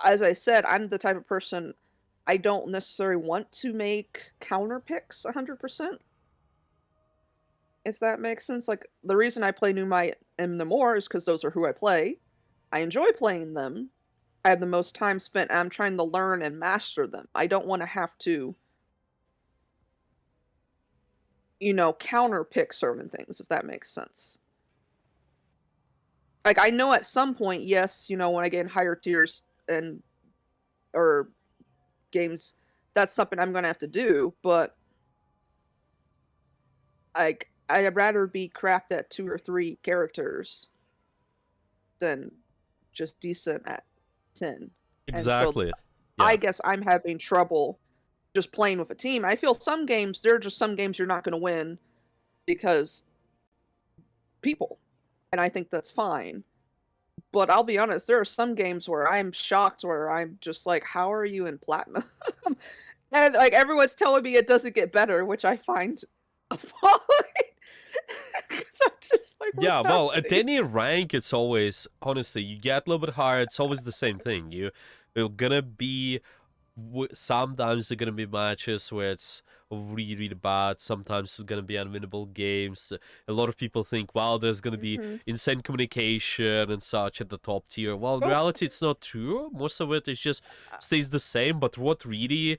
as I said, I'm the type of person I don't necessarily want to make counter picks 100%, if that makes sense. Like, the reason I play New Might and Namor is because those are who I play. I enjoy playing them. I have the most time spent, and I'm trying to learn and master them. I don't want to have to, counter pick certain things, if that makes sense. Like, I know at some point, yes, when I get in higher tiers and or games, that's something I'm gonna have to do, but like I'd rather be cracked at 2 or 3 characters than just decent at 10. And so Exactly. I Yeah. guess I'm having trouble just playing with a team. I feel some games, there are just some games you're not gonna win because people. And I think that's fine. But I'll be honest, there are some games where I'm shocked where I'm just like, how are you in platinum? And like everyone's telling me it doesn't get better, which I find appalling. 'Cause I'm just like, what's Yeah, well, at happening? any rank, it's always, honestly, you get a little bit higher, it's always the same thing. You're gonna be, sometimes there gonna be matches where it's really, really bad, sometimes it's gonna be unwinnable games. A lot of people think, wow, there's gonna be Mhm. insane communication and such at the top tier. Well, in Oh, reality, it's not true. Most of it is just stays the same, but what really,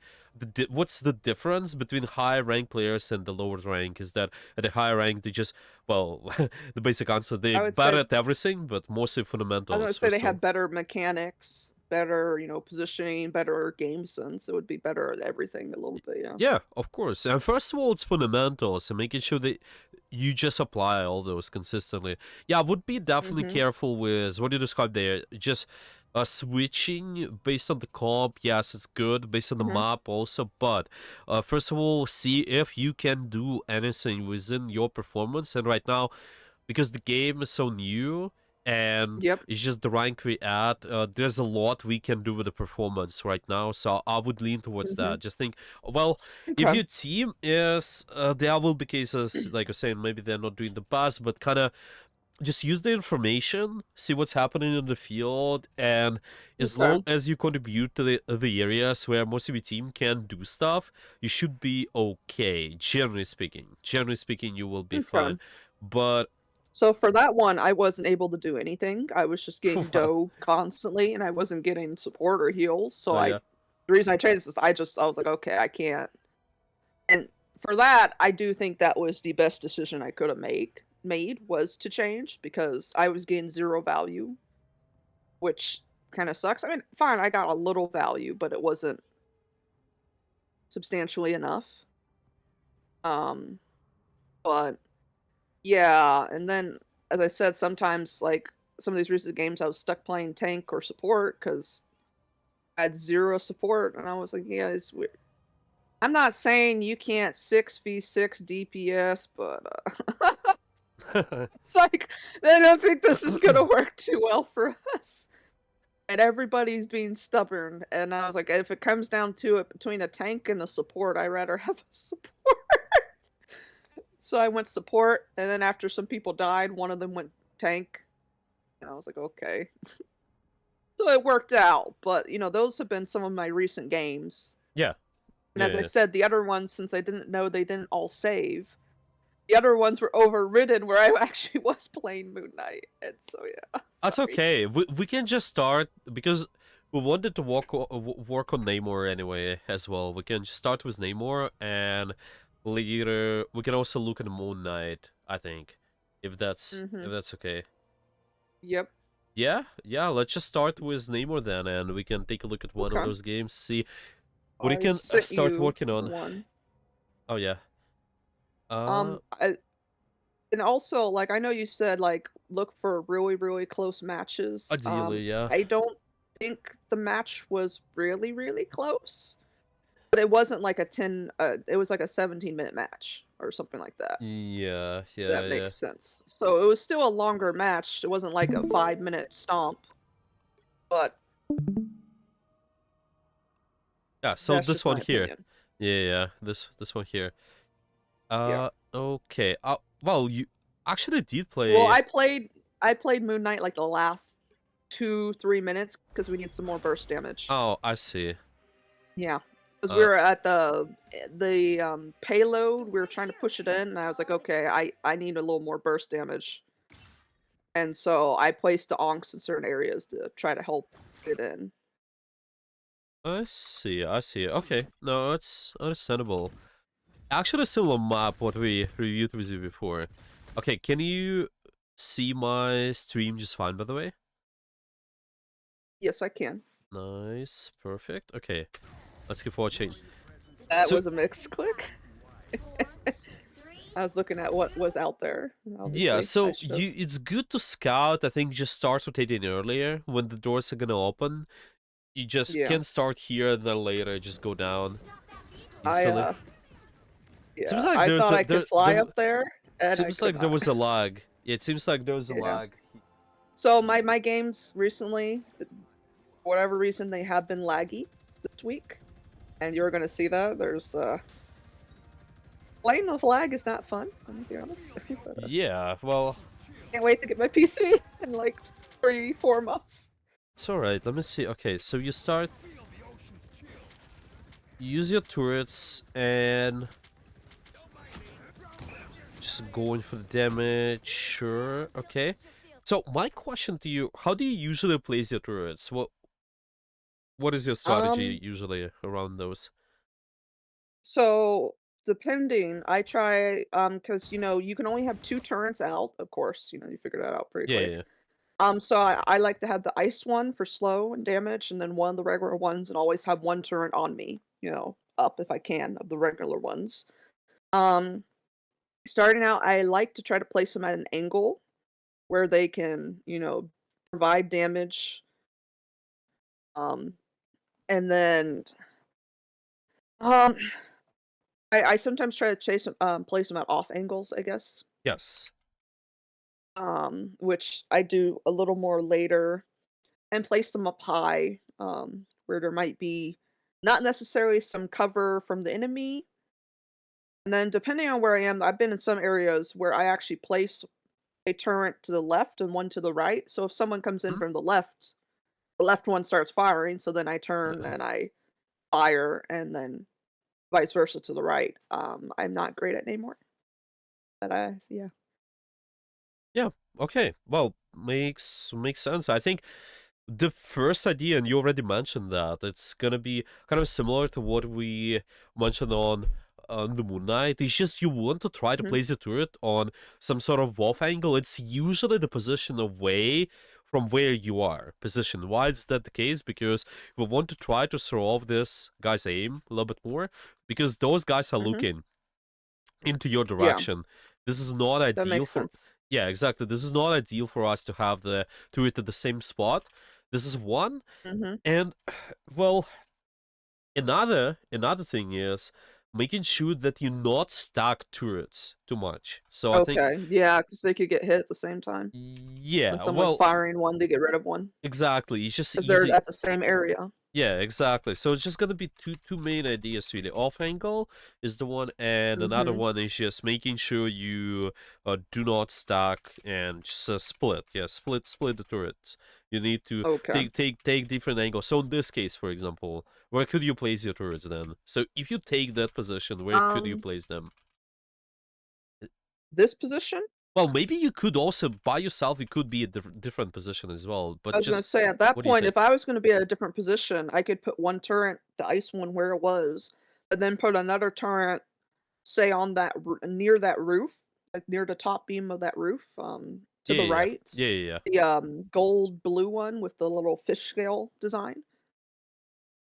what's the difference between high rank players and the lower rank is that at the higher rank, they just, well, the basic answer, they're I would better say at everything, but mostly I was gonna fundamentals, say they first of have all. better mechanics, better, positioning, better game sense. It would be better at everything a little bit, yeah. Yeah, of course. And first of all, it's fundamentals and making sure that you just apply all those consistently. Yeah, I would be definitely Mhm. careful with what you described there. Just switching based on the comp. Yes, it's good. Based on the Mhm. map also. But first of all, see if you can do anything within your performance. And right now, because the game is so new and Yep. it's just the rank we at, there's a lot we can do with the performance right now, so I would lean towards Mhm. that. Just think, well, if Okay. your team is, there will be cases like you're saying, maybe they're not doing the best, but kind of just use the information, see what's happening in the field, and as long Okay. as you contribute to the areas where most of your team can do stuff, you should be okay. Generally speaking, you will be fine. Okay. But So for that one, I wasn't able to do anything. I was just getting wow. dough constantly, and I wasn't getting support or heals. So Oh yeah. the reason I changed this, I was like, okay, I can't. And for that, I do think that was the best decision I could have made was to change because I was getting 0 value, which kind of sucks. I mean, fine, I got a little value, but it wasn't substantially enough. Um, but yeah, and then as I said, sometimes like some of these recent games, I was stuck playing tank or support because I had 0 support, and I was like, yeah, it's weird. I'm not saying you can't 6v6 DPS, but it's like I don't think this is gonna work too well for us. And everybody's being stubborn, and I was like, if it comes down to it between a tank and a support, I'd rather have a support. So I went support, and then after some people died, one of them went tank, and I was like, okay. So it worked out, but those have been some of my recent games. Yeah. And Yeah, as I yeah. said, the other ones, since I didn't know they didn't all save, the other ones were overridden where I actually was playing Moon Knight. And so yeah, That's sorry. okay. We can just start because we wanted to work on Namor anyway as well. We can just start with Namor and later we can also look at Moon Knight, I think. If Mhm. that's okay. Yep. Yeah, yeah, let's just start with Namor then and we can take a look at one of Okay. those games, see what you I can sent start you working on. one. Oh yeah. I and also, like, I know you said, like, look for really, really close matches. Ideally, yeah. I don't think the match was really, really close, but it wasn't like it was like a 17-minute match or something like that, Yeah, if yeah, that yeah. makes sense. So it was still a longer match. It wasn't like a 5-minute stomp, but Yeah, so that's this just one my here. opinion. Yeah, yeah, this one here. Yeah. Okay. Well, you actually did Well, play. I played Moon Knight, like, the last 2-3 minutes because we need some more burst damage. Oh, I see. Yeah, because we Uh, were at the payload. We were trying to push it in, and I was like, okay, I need a little more burst damage, and so I placed the onks in certain areas to try to help it in. I see. I see. Okay, no, it's understandable. Actually, a similar map what we reviewed with you before. Okay, can you see my stream just fine, by the way? Yes, I can. Nice, perfect. Okay, let's keep watching. That So was a mixed click. I was looking at what was out there. yeah, Obviously, I so should have. it's good to scout. I think just start rotating earlier when the doors are gonna open. You just Yeah, can start here and then later just go down I instantly. Seems yeah, like I there's thought a I could fly up there, and I seems could like there not. was a lag. Yeah, it seems like there was a Yeah. lag. So my games recently, for whatever reason, they have been laggy this week, and you're gonna see that. There's playing with lag is not fun. I'm gonna be honest. But, Yeah, well, can't wait to get my PC in like 3-4 months. it's alright. Let me see. Okay, so you start. Use your turrets and just going for the damage. Sure. Okay. So my question to you: how do you usually place your turrets? What is your strategy Um, usually around those? so depending, I try because you can only have 2 turrets out. Of course, you figured that out pretty Yeah, quick. yeah. So I like to have the ice one for slow and damage, and then one of the regular ones, and always have one turret on me, up if I can of the regular ones. Um, Starting out, I like to try to place them at an angle where they can, provide damage. Um, and then um, I sometimes try to place them at off angles, I guess. Yes. Which I do a little more later and place them up high, where there might be not necessarily some cover from the enemy. And then depending on where I am, I've been in some areas where I actually place a turret to the left and one to the right. So if someone comes in Hmm? from the left one starts firing, so then I turn Uh, and I fire and then vice versa to the right. I'm not great at Namor, but yeah. yeah. Okay. Well, makes sense. I think the first idea, and you already mentioned that, it's gonna be kind of similar to what we mentioned on the Moon Knight. It's just you want to try to Mhm, place a turret on some sort of wolf angle. It's usually the position away from where you are positioned. Why is that the case? Because we want to try to throw off this guy's aim a little bit more, because those guys are mhm. looking into your Yeah, direction. This is not that ideal makes for. sense. Yeah, exactly. This is not ideal for us to have the turret at the same spot. This is one, Mhm. and well, another thing is making sure that you not stack turrets too much. So I think, Okay, yeah, because they could get hit at the same time. When yeah, someone's well, firing one, they get rid of one exactly. It's just because 'cause they're easy. at the same area. Yeah, exactly. So it's just gonna be two main ideas really. Off angle is the one, and another Mhm. one is just making sure you do not stack and just split. Yeah, split the turrets. You need to Okay. take different angles. So in this case, for example, where could you place your turrets then? So if you take that position, where could you Um, place them? this position? Well, maybe you could also by yourself. You could be a different position as well. I But was gonna just say, at that what do you point, if think? I was gonna be at a different position, I could put one turret, the ice one, where it was, but then put another turret, say, on that near that roof, like, near the top beam of that roof, to Yeah, the yeah, right. yeah, yeah, yeah. The, gold blue one with the little fish scale design,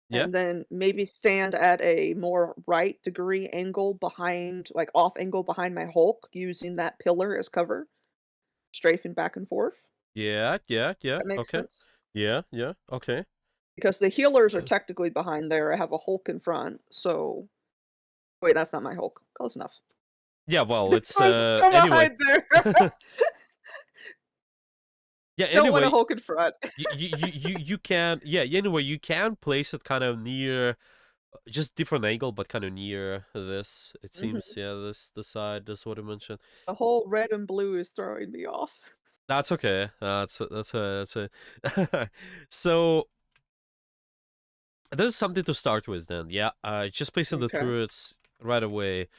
Yeah. and then maybe stand at a more right degree angle behind like, off angle behind my Hulk using that pillar as cover, strafing back and forth. Yeah, yeah, yeah. That makes Okay. sense? Yeah, yeah. Okay. Because the healers are Uh, technically behind there, I have a Hulk in front, so wait, that's not my Hulk. Close enough. yeah, well, it's I'm still anyway. behind there. Yeah, Don't want a anyway, Hulk in front. you can yeah, anyway, you can place it kind of near just different angle but kind of near this. It seems Mhm. yeah, this the side, that's what I mentioned. The whole red and blue is throwing me off. That's okay. That's a. So there's something to start with then. Yeah, just placing the Okay. turrets right away.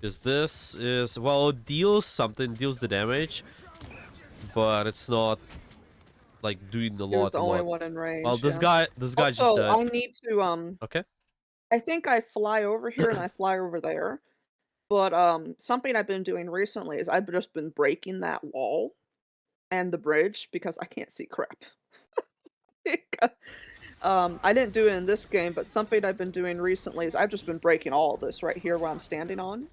Because this is, well, it deals something, deals the damage, but it's not like doing a He was lot, the a only lot. one in Well, range, this yeah. guy just Also, died. I need to, Okay. I think I fly over here and I fly over there, but, something I've been doing recently is I've just been breaking that wall and the bridge because I can't see crap. I didn't do it in this game, but something I've been doing recently is I've just been breaking all of this right here where I'm standing on,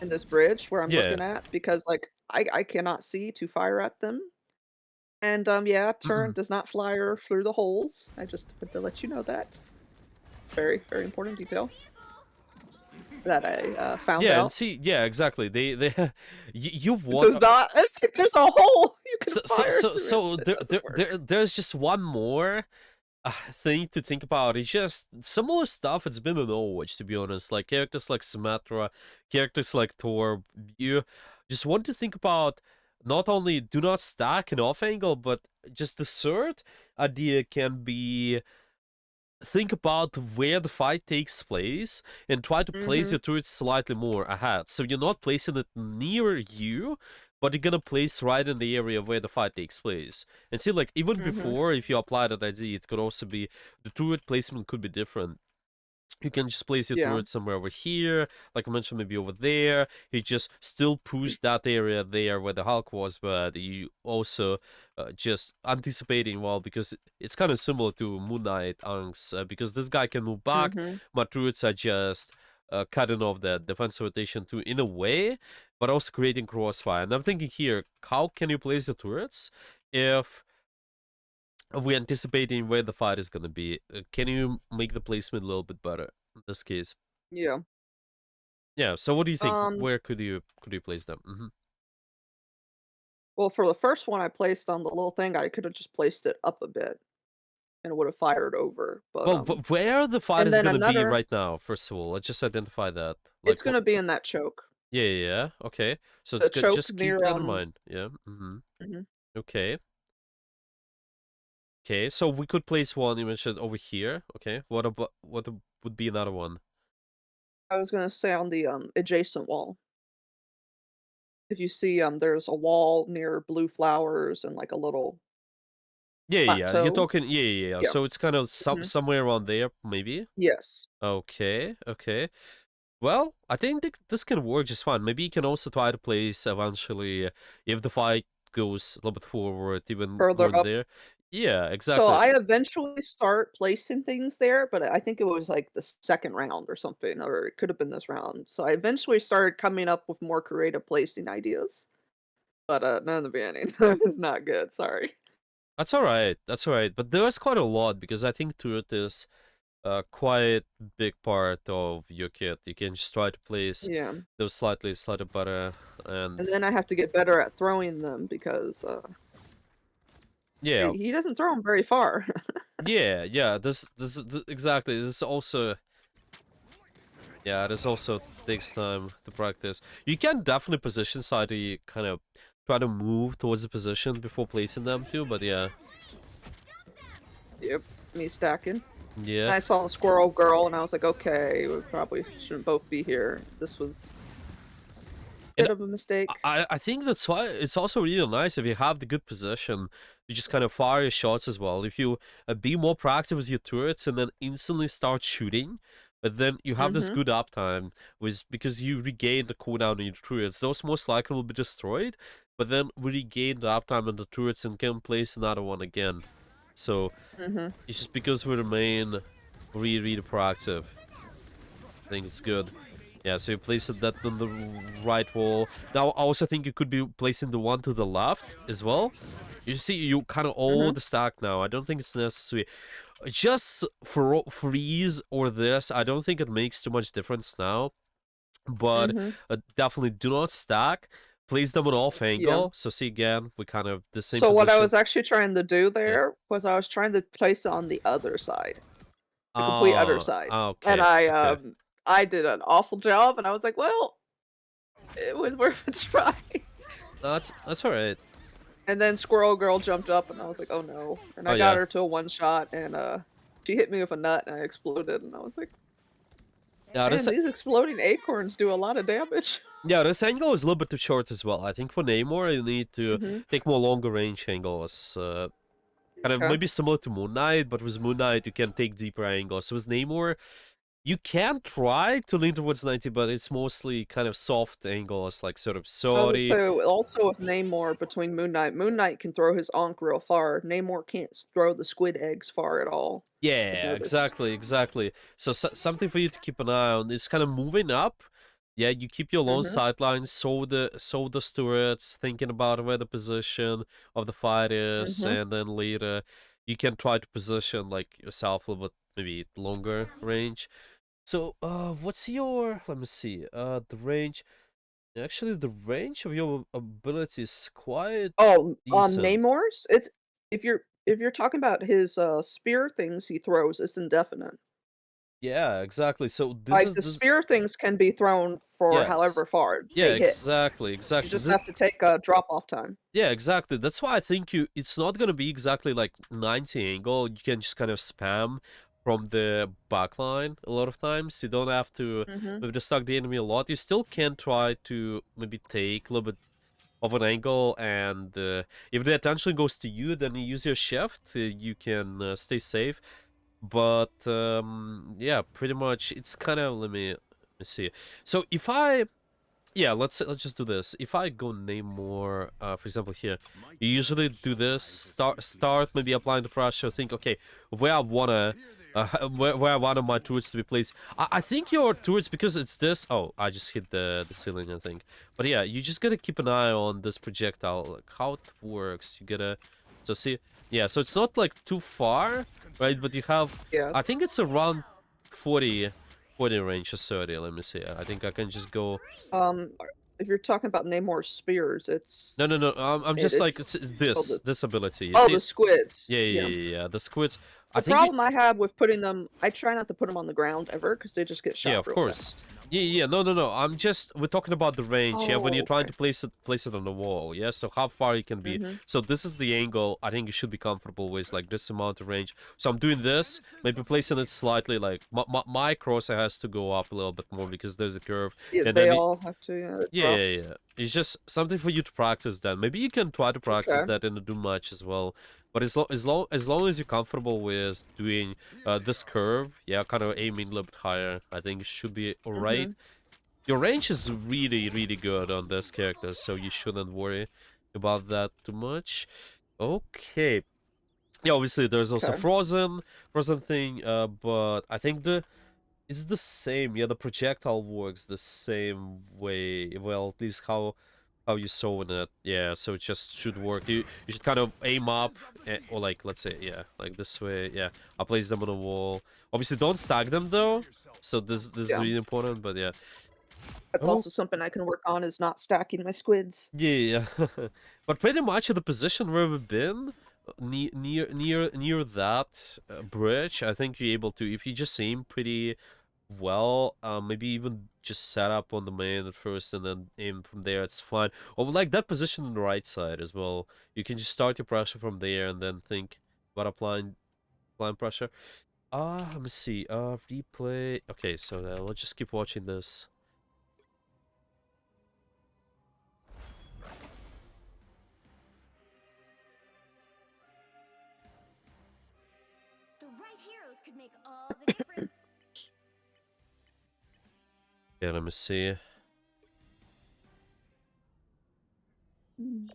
in this bridge where I'm Yeah. looking at because, like, I cannot see to fire at them. And, yeah, turn does not fire through the holes. I just wanted to let you know that. Very, very important detail that I, found Yeah, and out. see, yeah, exactly. They you've It won. does not it's like there's a hole you can So so fire so through it, so but it doesn't work. there's just one more thing to think about. It's just similar stuff. It's been in Overwatch, to be honest. Like characters like Symmetra, characters like Thor. You just want to think about not only do not stack an off angle, but just the third idea can be think about where the fight takes place and try to place Mhm, your turrets slightly more ahead. So you're not placing it near you, but you're gonna place right in the area where the fight takes place. And see, like, even mhm. before, if you apply that idea, it could also be the turret placement could be different. You can just place your Yeah. turret somewhere over here, like I mentioned, maybe over there. You just still push that area there where the Hulk was, but you also just anticipating, well, because it's kind of similar to Moon Knight Angst, because this guy can move back, Mhm. my turrets are just cutting off the defense rotation too, in a way, but also creating crossfire. And I'm thinking here, how can you place the turrets if we're anticipating where the fight is going to be? Can you make the placement a little bit better in this case? Yeah. Yeah. So what do you think? Um, Where could you place them? well, for the first one I placed on the little thing, I could have just placed it up a bit and it would have fired over, but, Well, where the fight and is then going to be another right now? First of all, let's just identify that. it's Like what? gonna be in that choke. Yeah, yeah, yeah. Okay. So The it's good. choke Just keep near, that in mind. Yeah. mhm. Okay. Okay. So we could place one you mentioned over here. Okay. What about would be another one? I was gonna say on the, adjacent wall. If you see, there's a wall near blue flowers and, like, a little Yeah, yeah, yeah. You're plateau. talking. Yeah, yeah, yeah. Yeah. So it's kind of Mhm. somewhere around there, maybe. Yes. Okay. Okay. Well, I think this can work just fine. Maybe you can also try to place eventually if the fight goes a little bit forward, even Further going up. there. Yeah, So exactly. I eventually start placing things there, but I think it was, like, the 2nd round or something, or it could have been this round. So I eventually started coming up with more creative placing ideas, but, none in the beginning. That was not good, sorry. That's all right. That's all right. But there's quite a lot because I think turret is quite big part of your kit. You can just try to place Yeah. those slightly better, and And then I have to get better at throwing them because, yeah, he doesn't throw them very far. yeah, yeah. Exactly. This also. Yeah, this also takes time to practice. You can definitely position slightly, kind of try to move towards the position before placing them too, but yeah. Yep, me stacking. Yeah. I saw the squirrel girl and I was like, "Okay, we probably shouldn't both be here." This was a And bit of a mistake. I think that's why it's also really nice if you have the good position, you just kind of fire your shots as well. If you be more proactive with your turrets and then instantly start shooting, but then you have this Mhm, good uptime with because you regain the cooldown on your turrets. Those most likely will be destroyed, but then we regain the uptime on the turrets and can place another one again. So mhm. it's just because we remain really proactive. I think it's good. Yeah, so you place that on the right wall. Now, I also think you could be placing the one to the left as well. You see, you kind of all Mhm, the stack now. I don't think it's necessary. Just for freeze or this, I don't think it makes too much difference now. But mhm. definitely do not stack. Place them on off Yeah. angle. So see again, we kind of the same So what I position. was actually trying to do Yeah. there was I was trying to place it on the other side, the complete other Oh, side, and okay, okay. I did an awful job, and I was like, "Well, it was worth a try." That's all right. And then Squirrel Girl jumped up, and I was like, "Oh no!" And Oh I got yeah. her to a one shot, and she hit me with a nut, and I exploded, and I was like, Yeah, "Man, these exploding acorns do a lot of damage." this angle is a little bit too short as well. I think for Namor, you need to Mhm. take more longer range angles. Kind of Okay. maybe similar to Moon Knight, but with Moon Knight you can take deeper angles. With Namor, you can try to lean towards 90, but it's mostly kind of soft angles, like sort of sorry. So also with Namor between Moon Knight can throw his Ankh real far. Namor can't throw the squid eggs far at all. I've Yeah, noticed. exactly. So something for you to keep an eye on is kind of moving up. Yeah, you keep your long Mhm. sidelines, so the turrets, thinking about where the position of the fight is, Mhm. and then later you can try to position like yourself a little bit maybe longer range. So what's your, let me see, the range. Actually, the range of your ability is quite Oh, decent. Namor's? It's if you're talking about his spear things he throws, it's indefinite. Yeah, exactly. So this Like is the this. spear things can be thrown for Yes. however far Yeah, they hit. You exactly. just This. have to take a drop off time. Yeah, exactly. That's why I think it's not gonna be exactly like 90 angle. You can just kind of spam from the backline a lot of times. You don't have to Mhm. maybe distract the enemy a lot. You still can try to maybe take a little bit of an angle, and if the attention goes to you, then you use your shift. You can stay safe. But yeah, pretty much it's kind of, let me see. So if I, yeah, let's just do this. If I go name more, for example, here, you usually do this. Start maybe applying the pressure. Think, okay, where I wanna, where I wanted my turrets to be placed. I think your turrets, because it's this. Oh, I just hit the ceiling, I think. But yeah, you just gotta keep an eye on this projectile, like how it works. You gotta, so see, yeah. So it's not like too far, right? But you have, I Yes. think it's around 40 range or 30. Let me see. I think I can just go. If you're talking about Namor's spears, it's No. I'm just like it's oh, the this ability. You oh, see? the squids. Yeah, Yeah. The squids. I The think you. problem I have with putting them I try not to put them on the ground ever because they just get Yeah, shot of real course. fast. Yeah. No. We're talking about the range. Yeah, when you're Oh, trying okay. to place it on the wall. Yeah, so how far you can be. Mhm. So this is the angle I think you should be comfortable with, like this amount of range. So I'm doing this, maybe placing it slightly like my crosshair has to go up a little bit more because there's a curve, Yeah, and they then all have to, yeah, it drops. Yeah. It's just something for you to practice then. Maybe you can try to practice Okay. that in the Doom match as well. But as long as you're comfortable with doing this curve, yeah, kind of aiming a little bit higher, I think it should be alright. Mhm. Your range is really good on this character, so you shouldn't worry about that too much. Okay. Yeah, obviously there's also Okay. frozen thing, but I think it's the same. Yeah, the projectile works the same way. Well, at least how you saw in it. Yeah, so it just should work. You should kind of aim up, or like let's say yeah, like this way. Yeah, I place them on a wall. Obviously, don't stack them though. So this is Yeah. really important. But yeah. That's Oh also something I can work on is not stacking my squids. yeah. But pretty much at the position where we've been. Near that bridge, I think you're able to, if you just aim pretty well, maybe even just set up on the main at first and then aim from there, it's fine. Or like that position on the right side as well. You can just start your pressure from there and then think about applying pressure. Let me see. Replay. Okay, so let's just keep watching this. The right heroes could make all the difference. Yeah, let me see. Mm.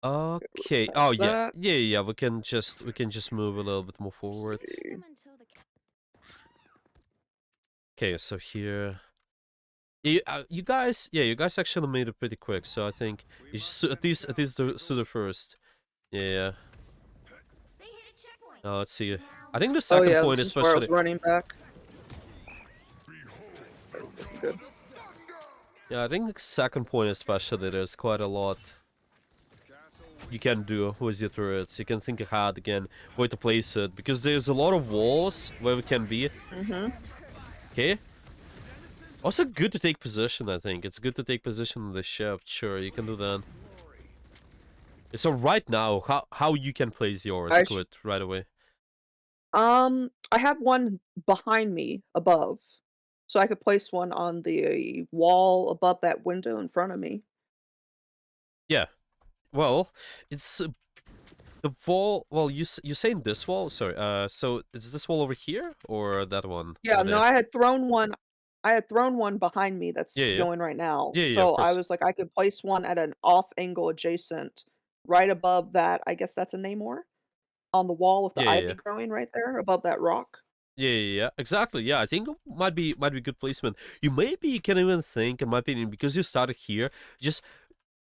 Okay. Oh Past yeah. that. Yeah. We can just move a little bit more forward. See. Okay, so here. You guys actually made it pretty quick. So I think you just at least the first. Yeah. They hit a checkpoint. Now let's see. Now I think the Oh second yeah, point, this is where I was especially. running back. This is good. Yeah, I think the second point, especially, there's quite a lot you can do with your turrets. You can think ahead again where to place it because there's a lot of walls where we can be. Mhm. Okay. Also good to take position, I think. It's good to take position on the ship. Sure, you can do that. So right now, how you can place your I squid right away? I have one behind me above, so I could place one on the wall above that window in front of me. Yeah. Well, it's the wall. Well, you saying this wall? Sorry. So is this wall over here or that one Yeah, over no, there? I had thrown one behind me that's Yeah, yeah, going right now. yeah, yeah. Of So I course. was like, I could place one at an off angle adjacent right above that. I guess that's a Namor on the wall with Yeah, the yeah, yeah. ivy growing right there above that rock. Yeah, yeah, yeah, exactly. Yeah, I think it might be good placement. You maybe can even think, in my opinion, because you started here, just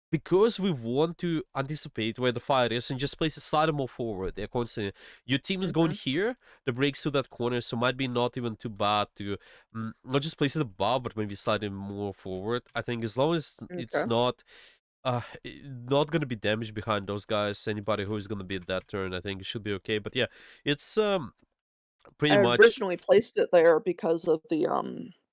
because we want to anticipate where the fire is and just place it slightly more forward. They're constantly your team is going Mhm. here, the breaks to that corner, so might be not even too bad to not just place it above, but maybe slightly more forward. I think as long as it's Okay. not gonna be damage behind those guys, anybody who is gonna be at that turn, I think it should be okay. But yeah, it's pretty I much. originally placed it there because of the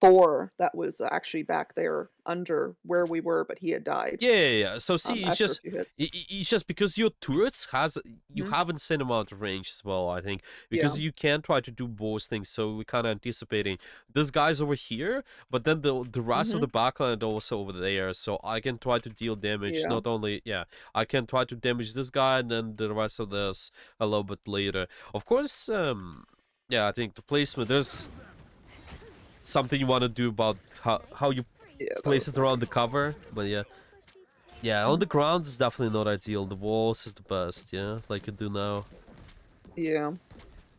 Thor that was actually back there under where we were, but he had died Yeah, yeah, yeah. So see, after a few hits. it's just because your turrets has you Mhm. have insane amount of range as well. I think Yeah. because you can try to do both things. So we kind of anticipating this guy's over here, but then the rest of Mhm. the backline also over there. So I can try to deal damage. Yeah. Not only I can try to damage this guy and then the rest of this a little bit later. Of course, yeah. I think the placement there's something you want to do about how you Yeah, that place was it not around the good. cover, but yeah. Yeah, on Mhm. the ground is definitely not ideal. The walls is the best, yeah, like you do now. Yeah.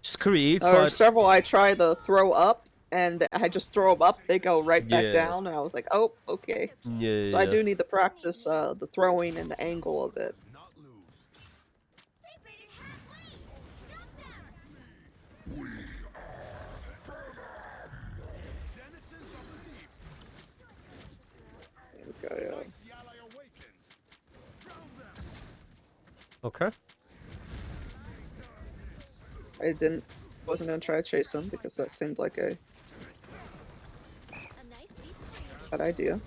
Just create There are side. several I try to throw up, and I just throw them up, they go right back Yeah, down, and I was like, "Oh, okay." yeah, So I yeah. do need to practice, the throwing and the angle of it. They made it halfway! Stop them! Okay, Okay. I wasn't gonna try to chase him because that seemed like a A nice deep freeze. bad idea.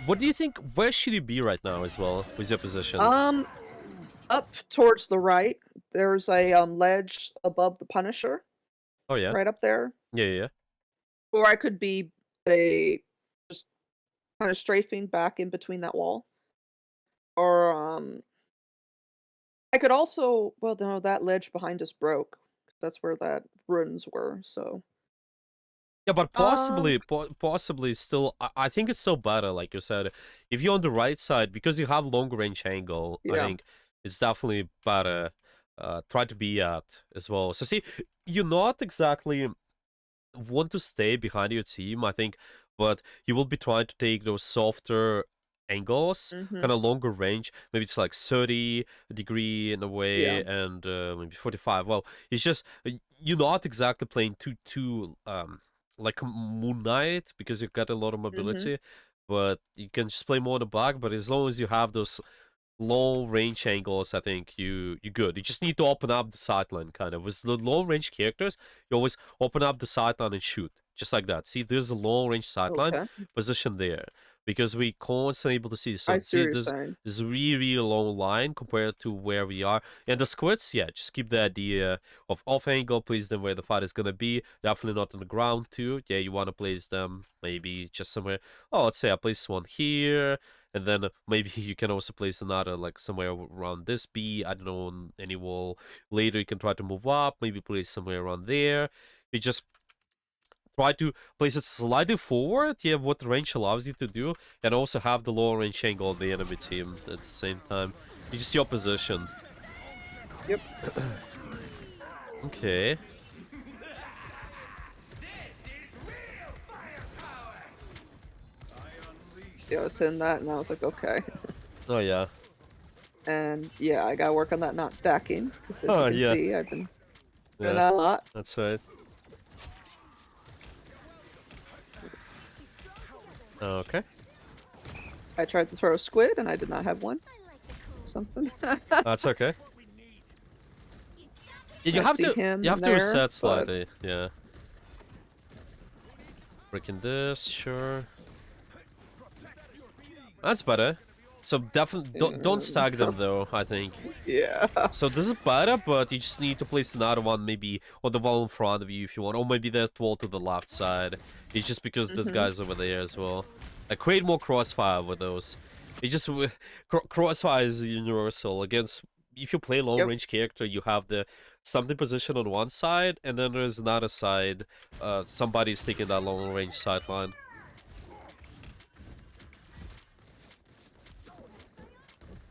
What do you think? Where should you be right now as well with your position? Um, Up towards the right, there's a, ledge above the Punisher, Oh yeah, right up there, yeah, yeah. or I could be a just kinda strafing back in between that wall, or, I could also well, no, that ledge behind us broke. That's where that ruins were, so Yeah, but um, possibly still. I think it's still better, like you said, if you're on the right side because you have long range angle. I yeah. think it's definitely better. Try to be at as well. So see, you're not exactly want to stay behind your team, I think, but you will be trying to take those softer angles, kind Mhm. of longer range. Maybe it's like 30 degree in a Yeah. way, and maybe 45. Well, it's just you're not exactly playing too like a Moon Knight because you got a lot of Mhm. mobility, but you can just play more on the back. But as long as you have those long range angles, I think you good. You just need to open up the sideline kind of. With the long range characters, you always open up the sideline and shoot. Just like that. See, there's a long range sideline Okay. position there. Because we constantly able to see. I So see what see you're there's saying. this really, really long line compared to where we are. And the squids, yeah, just keep the idea of off angle, place them where the fight is gonna be. Definitely not on the ground too. Yeah, you wanna place them maybe just somewhere. Oh, let's say I place one here and then maybe you can also place another like somewhere around this B. I don't know, on any wall. Later you can try to move up, maybe place somewhere around there. You just try to place it slightly forward, yeah, what the range allows you to do, and also have the lower range angle of the enemy team at the same time. It's just your position. Yep. Okay. Yeah, I was hitting that, and I was like, "Okay." Oh yeah. And, yeah, I gotta work on that not stacking because as you Oh can yeah. see, I've been doing Yeah. that a lot. That's right. Okay. I tried to throw a squid, and I did not have one. I like the cool. Something. That's okay. You stop it! Yeah, you I have see to him reset there, but slightly. Yeah. Breaking this, sure. That's better. So definitely don't stack them though, I think. Yeah. So this is better, but you just need to place another one maybe on the wall in front of you if you want. Or maybe there's the wall to the left side. It's just because this guy's over there as well. Create more crossfire with those. It just crossfire is universal against. If you play a long range character, you have the something position on one side, and then there's another side. Somebody's taking that long range sideline.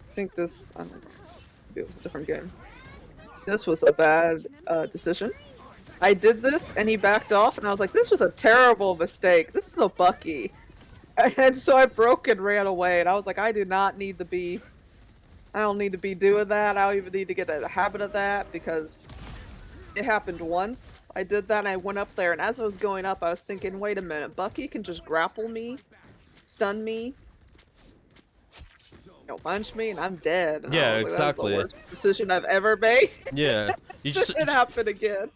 I think this, I don't know, maybe it was a different game. This was a bad decision. I did this and he backed off and I was like, this was a terrible mistake. This is a Bucky. And so I broke and ran away and I was like, I don't need to be doing that. I don't even need to get in the habit of that because it happened once. I did that and I went up there and as I was going up, I was thinking, wait a minute, Bucky can just grapple me, stun me, punch me, and I'm dead. And Yeah, I was like, exactly. That was the worst decision I've ever made. Yeah, you just it happened again.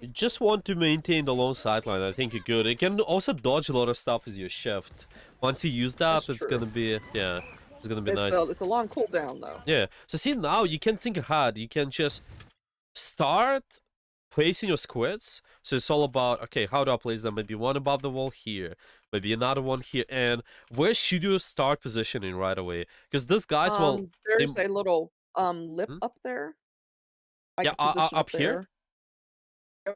You just want to maintain the long sideline. I think you're good. It can also dodge a lot of stuff as you shift. Once you use that, it's gonna be it's gonna be nice. It's a long cooldown though. Yeah. So see now you can think ahead. You can just start placing your squids. So it's all about okay, how do I place them? Maybe one above the wall here, maybe another one here, and where should you start positioning right away? Because this guy's there's a little lip up there. Yeah, up here. Oh,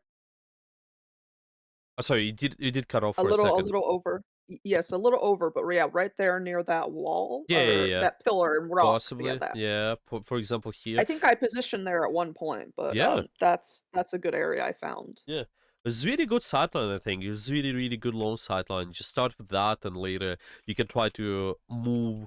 sorry, you did cut off for a second. A little over. Yes, a little over, but yeah, right there near that wall. Yeah. That pillar and rock. Possibly, yeah. For example, here. I think I positioned there at one point, but that's a good area I found. Yeah, it's really good sideline. I think it's really good long sideline. Just start with that, and later you can try to move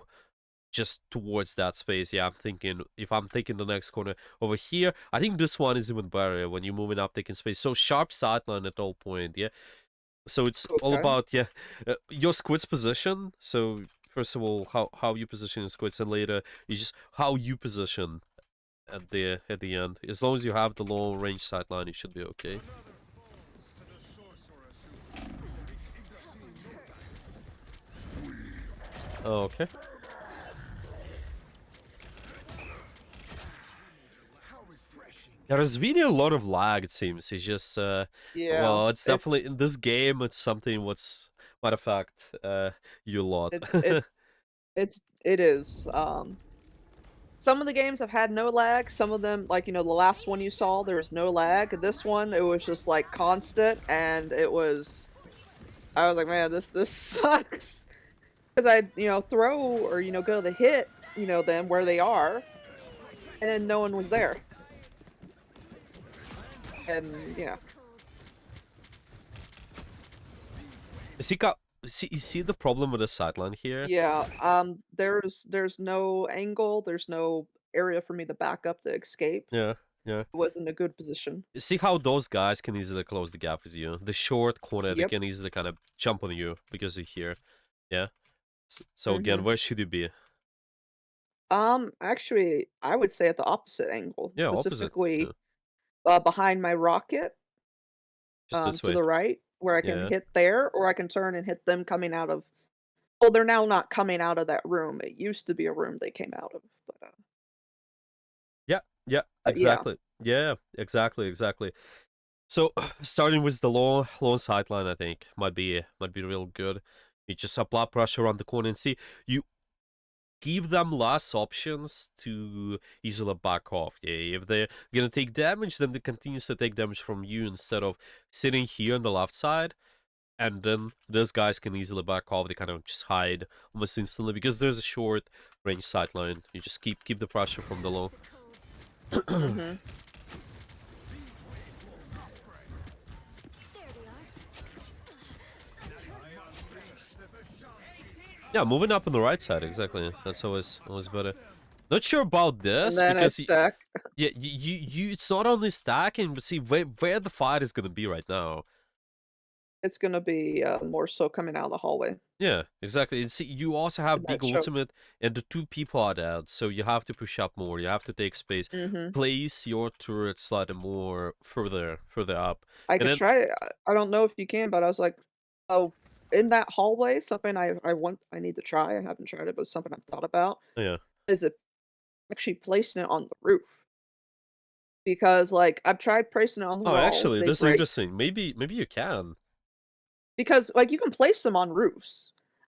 just towards that space. Yeah, I'm thinking if I'm taking the next corner over here, I think this one is even better when you're moving up, taking space. So sharp sideline at all point. Yeah. So it's all about your squid's position. So first of all, how you position your squids, and later is just how you position at the end. As long as you have the long range sideline, it should be okay. Oh, okay. There's really a lot of lag, it seems. It's just well, it's definitely in this game. It's something might affect you a lot. It is. Some of the games have had no lag. Some of them, like the last one you saw, there was no lag. This one, it was just like constant, and I was like, man, this sucks. Because I throw or go to hit them where they are, and then no one was there. And yeah. You see the problem with the sideline here? Yeah. There's no angle. There's no area for me to back up to escape. Yeah. It wasn't a good position. See how those guys can easily close the gap with you. The short corner, they can easily kind of jump on you because you're here. Yeah. So again, where should you be? Actually, I would say at the opposite angle. Yeah, specifically, behind my rocket. Just this way. To the right, where I can hit there, or I can turn and hit them coming out of. Well, they're now not coming out of that room. It used to be a room they came out of, but. Yeah, exactly. Yeah, exactly. So starting with the long sideline, I think might be real good. You just apply pressure on the corner and see you give them less options to easily back off. Yeah, if they're gonna take damage, then they continues to take damage from you instead of sitting here on the left side, and then those guys can easily back off. They kind of just hide almost instantly because there's a short range sideline. You just keep the pressure from the low. Yeah, moving up on the right side, exactly. That's always better. Not sure about this because stack. Yeah, you it's not only stacking, but see where the fight is gonna be right now. It's gonna be more so coming out of the hallway. Yeah, exactly. And see, you also have big ultimate, and the two people are dead, so you have to push up more. You have to take space. Place your turret slightly more further up. I could try it. I don't know if you can, but I was like, oh, in that hallway, something I need to try, I haven't tried it, but something I've thought about, Yeah. is it actually placing it on the roof. Because, like, I've tried placing it on the Oh, walls, actually, they this is break. interesting. Maybe you can. Because, like, you can place them on roofs.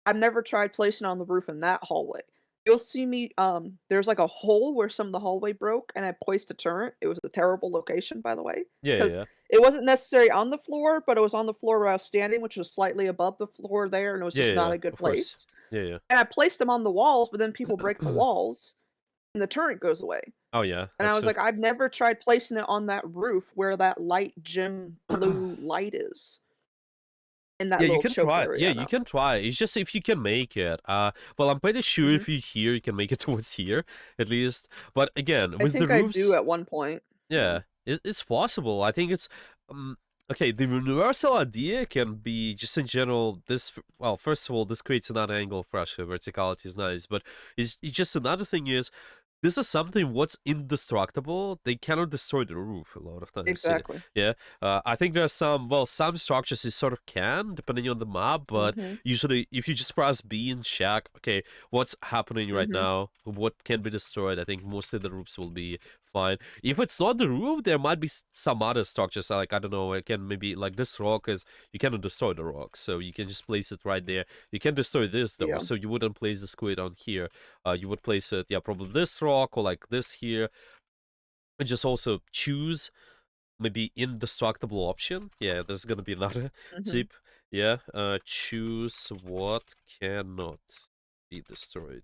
I've never tried placing on the roof in that hallway. You'll see me, there's, like, a hole where some of the hallway broke, and I placed a turret. It was a terrible location, by the way, Yeah, yeah, because yeah. it wasn't necessarily on the floor, but it was on the floor where I was standing, which was slightly above the floor there, and it was Yeah, just yeah, not yeah, a good of course. place. Yeah, And I placed them on the walls, but then people break the yeah. walls, and the turret goes away. Oh, yeah, And I that's was true. like, "I've never tried placing it on that roof where that light gem blue light is, in that Yeah, you little can choke try it. Yeah, area," you no. can try it. It's just if you can make it. Well, I'm pretty sure Mhm. if you here, you can make it towards here, at least. But again, I with the think I do roofs, at one point. Yeah. yeah, it's possible. I think it's um okay. The universal idea can be just in general. Well, first of all, this creates another angle of pressure. Verticality is nice, but it's just another thing is this is something what's indestructible. They cannot destroy the roof a lot of times. Exactly. Yeah. I think there's some structures you sort of can, depending on the map, but Mhm. usually if you just press B and check, okay, what's happening right Mhm. now, what can be destroyed, I think mostly the roofs will be fine. If it's not the roof, there might be some other structures, like, I don't know, it can maybe, like this rock is, you cannot destroy the rock, so you can just place it right there. You can destroy this though, Yeah. so you wouldn't place the squid on here. You would place it, yeah, probably this rock or like this here, and just also choose maybe indestructible option. Yeah, there's gonna be another Mhm. tip. Yeah, choose what cannot be destroyed.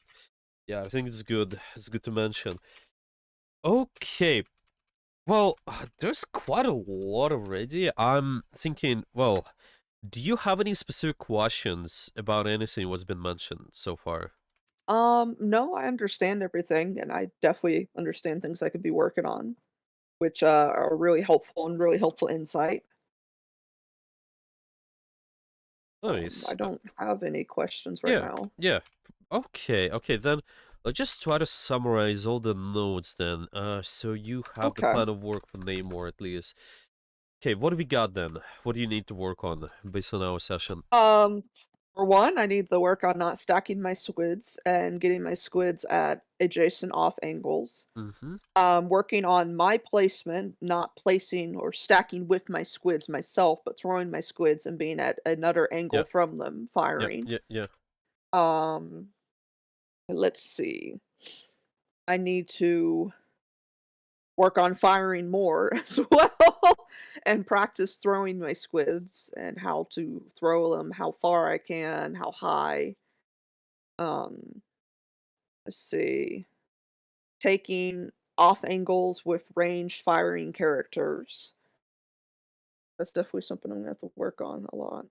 Yeah, I think it's good. It's good to mention. Okay, well, there's quite a lot already. I'm thinking, well, do you have any specific questions about anything what's been mentioned so far? No, I understand everything, and I definitely understand things I could be working on, which, are really helpful and really helpful insight. I Nice. don't have any questions right Yeah, now. yeah. Okay, then let's just try to summarize all the notes then. So you have the Okay. plan of work for Namor at least. Okay, what do we got then? What do you need to work on based on our session? Um, for one, I need to work on not stacking my squids and getting my squids at adjacent off angles. Mm-hmm. Working on my placement, not placing or stacking with my squids myself, but throwing my squids and being at another Yeah, angle from them, yeah, firing. yeah, yeah. Um, let's see. I need to work on firing more as well and practice throwing my squids and how to throw them, how far I can, how high. Um, let's see. Taking off angles with ranged firing characters. That's definitely something I'm gonna have to work on a lot.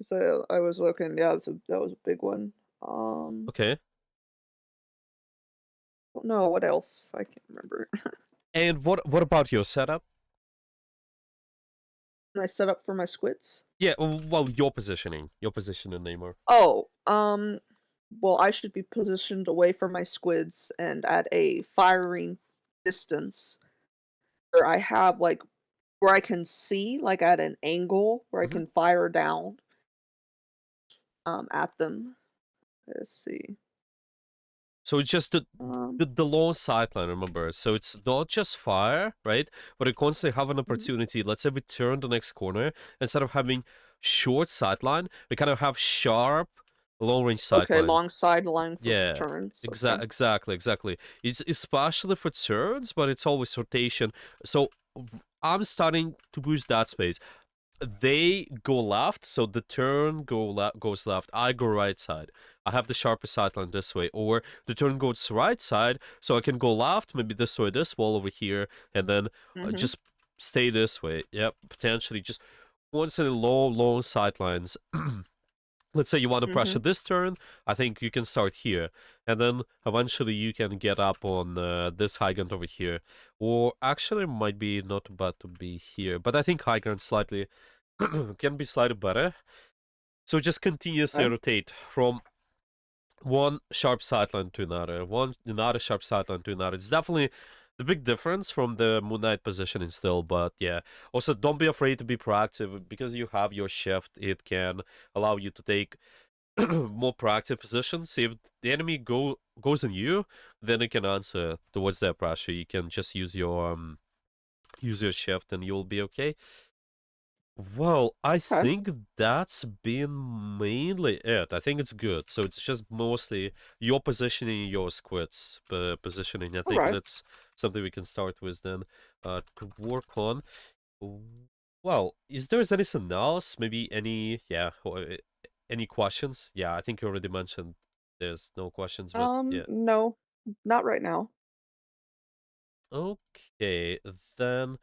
So I was looking, yeah, that was a big one. Okay. Don't know what else. I can't remember. And what about your setup? Can I set up for my squids? Yeah, well, your positioning, Namor. Oh, well, I should be positioned away from my squids and at a firing distance where I have like where I can see like at an angle where I Mm-hmm. can fire down at them. Let's see. So it's just the Um, the long sideline, remember. So it's not just fire, right? But it constantly have an mhm. opportunity. Let's say we turn the next corner, instead of having short sideline, we kind of have sharp, long range Okay, sideline. long sideline for Yeah, turns. Okay. exactly. It's especially for turns, but it's always rotation. So I'm starting to push that space. They go left, so the turn goes left. I go right side. I have the sharper sideline this way, or the turn goes right side, so I can go left, maybe destroy this wall over here, and then Mhm. just stay this way. Yep, potentially just once in a long sidelines. Let's say you want to pressure Mhm. this turn, I think you can start here, and then eventually you can get up on this high ground over here, or actually might be not bad to be here, but I think high ground slightly can be slightly better. So just continuously Okay. rotate from one sharp sideline to another, one another sharp sideline to another. It's definitely the big difference from the Moon Knight positioning still, but yeah. Also, don't be afraid to be proactive because you have your shift. It can allow you to take more proactive positions. If the enemy goes on you, then it can answer towards their pressure. You can just use your shift and you'll be okay. Well, I Okay. think that's been mainly it. I think it's good. So it's just mostly your positioning, your squids positioning. I All think right. that's something we can start with then to work on. Well, is there anything else? Maybe any questions? Yeah, I think you already mentioned there's no questions, but yeah. No, not right now. Okay, then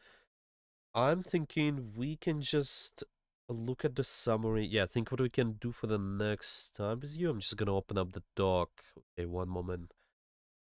I'm thinking we can just look at the summary. Yeah, think what we can do for the next time is you. I'm just gonna open up the doc. Okay, one moment.